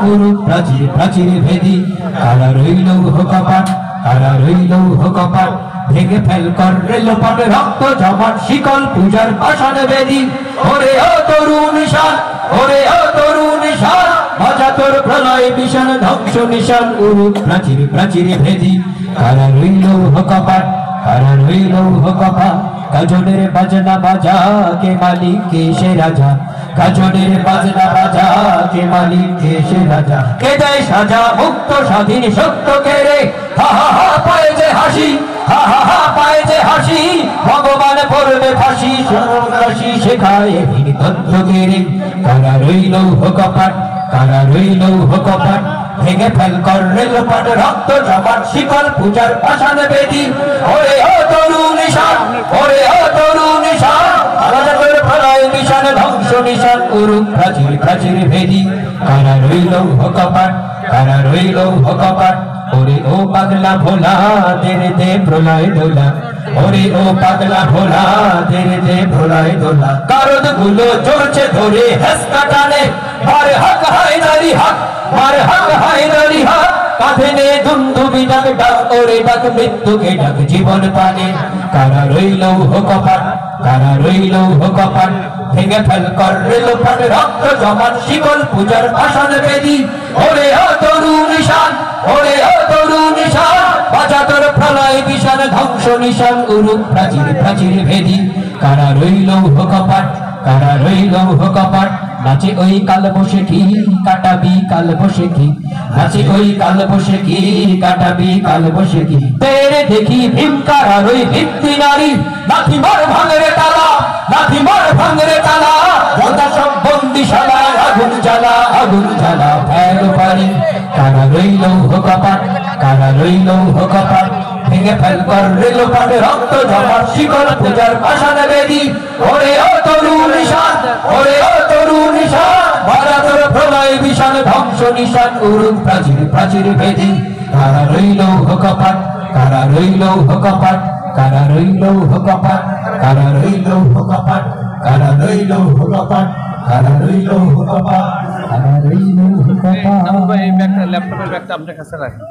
গুরু প্রাচীর প্রাচীর ভেদি কারা রইল কপাট কারা রইল কপাট ভেঙে ফেল কর রেলপাট রক্ত জমাট শিকল পূজার পাষাণ বেদি ওরে ও তরুণ নিশান ওরে ও তরুণ নিশান বাজা তোর প্রলয় মিশন ধ্বংস নিশান গুরু প্রাচীর প্রাচীর ভেদি কারা রইল কপাট কারা রইল কপাট গাজনের বাজনা বাজা কে মালিক কে সে রাজা গাজনের বাজনা বাজা কে মালিক কে সে রাজা কে দেয় সাজা মুক্ত স্বাধীন সত্য কে রে হা হা হা পায়ে যে হাসি হা হা হা পায়ে যে হাসি ভগবান পড়বে ফাঁসি সন্ন্যাসী শেখায় তন্ত্র কে রে কারা রইল কপাট কারা রইল কপাট ভেঙে ফেল কর রেলপাট রক্ত জমাট শিকল পূজার পাষাণ বেদি ওরে ও তরুণ নিশান ওরে ও তরুণ নিশান বাজা তোর প্রলয় মিশন ধ্বংস নিশান গুরু প্রাচীর প্রাচীর ভেদি কারা রইল কপাট কারা রইল কপাট ওরে ও পাগলা ভোলা তেরে দে প্রলয় দোলা ওরে ও পাগলা ভোলা তেরে দে প্রলয় দোলা কারদ গুলো চড়ছে ধরে হেসকা টানে মারে হক হায়দারি হক মারে হক হায়দারি হক কাঁধে নে দুন্দুবি ডাক ডাক ওরে ডাক মৃত্যুকে ডাক জীবন পানে কারা রইল কপাট কারা রইল কপাট ভেঙে ফেল কর রেলপাট রক্ত জমাট শিকল পূজার পাষাণ বেদি ওরে ও তরুণ নিশান ওরে ও তরুণ নিশান বাজা তোর প্রলয় বিশান ধ্বংস নিশান গুরু প্রাচীর প্রাচীর ভেদি কারা রইল কপাট কারা রইল কপাট নাচে ওই কাল বসে কি কাটাবি কাল বসে কি নাচে ওই কাল বসে কি কাটাবি কাল বসে কি তেরে দেখি ভীমকারা রই ভিত্তি নারী লাঠি মার ভাঙরে তালা লাঠি মার ভাঙরে তালা যথা সব বন্দিশালা আগুন জ্বালা ফেল পারি কারা রইল কপাট কারা রইল কপাট ভেঙে ফেল কর রেলপাট রক্ত জমাট শিকল পূজার পাষাণ বেদি ওরে ও তরুণ নিশান ওরে ও তরুণ নিশান বাজা তোর প্রলয় বিশাল ধ্বংস নিশান গুরু প্রাচীর প্রাচীর ভেদি কারা রইল কপাট কারা রইল কপাট কারা রইল কপাট কারা রইল কপাট কারা রইল কপাট কারা রইল কপাট কারা রইল কপাট ভাই এই ব্যাগটা ল্যাপটপের ব্যাগটা আপনার কাছে রাখেন